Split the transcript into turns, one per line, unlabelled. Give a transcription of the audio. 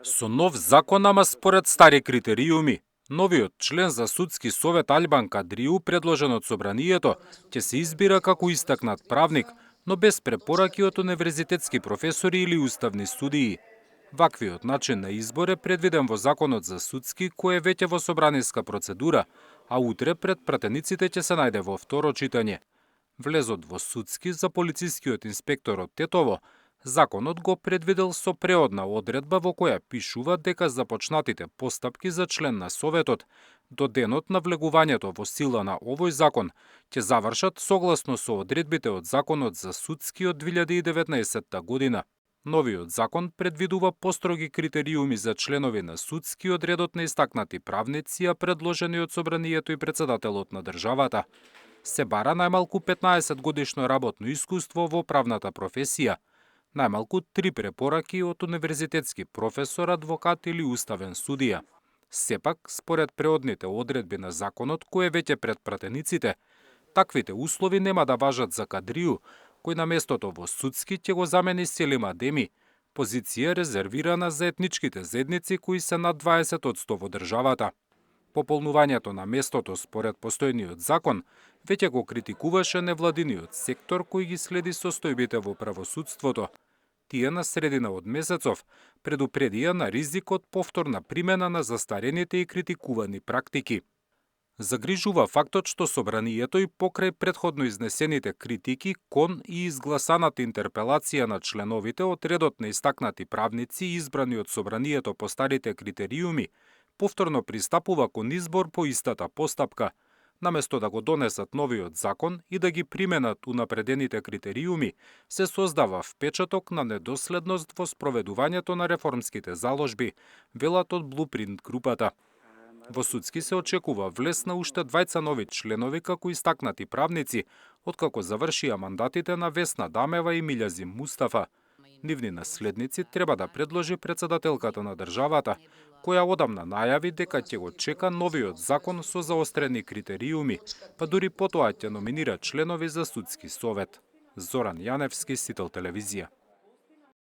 Со нов закон, ама според стари критериуми, новиот член за судски совет Албан Кадриу, предложен од собранието, ќе се избира како истакнат правник, но без препораки од универзитетски професори или уставни судии. Ваквиот начин на избор е предвиден во Законот за судски, кој е веќе во собраниска процедура, а утре пред пратениците ќе се најде во второ читање. Влезот во судски за полицискиот инспектор од Тетово, законот го предвидел со преодна одредба во која пишува дека започнатите постапки за член на Советот до денот на влегувањето во сила на овој закон ќе завршат согласно со одредбите од Законот за судски од 2019 година. Новиот закон предвидува построги критериуми за членови на судски од редот на истакнати правници, а предложени од собранието и председателот на државата. Се бара најмалку 15 годишно работно искуство во правната професија, најмалку 3 препораки од универзитетски професор, адвокат или уставен судија. Сепак, според преодните одредби на законот кој е веќе пред пратениците, таквите услови нема да важат за Кадриу, кој на местото во судски ќе го замени Селим Адеми, позиција резервирана за етничките заедници кои се над 20% во државата. Пополнувањето на местото според постојниот закон веќе го критикуваше невладиниот сектор кој ги следи состојбите во правосудството. Тие на средина од месецов предупредија на ризик од повторна примена на застарените и критикувани практики. Загрижува фактот што собранието и покрај претходно изнесените критики кон и изгласаната интерпелација на членовите од редот на истакнати правници избрани од собранието по старите критериуми, повторно пристапува кон избор по истата постапка, наместо да го донесат новиот закон и да ги применат унапредените критериуми, се создава впечаток на недоследност во спроведувањето на реформските заложби, велат од Блупринт групата. Во судски се очекува влез на уште 2 нови членови како истакнати правници, откако завршија мандатите на Весна Дамева и Милјазим Мустафа. Нивни наследници треба да предложи председателката на државата, која одамна најави дека ќе го чека новиот закон со заострени критериуми, па дури потоа ќе номинира членови за судски совет. Зоран Јаневски, Сител телевизија.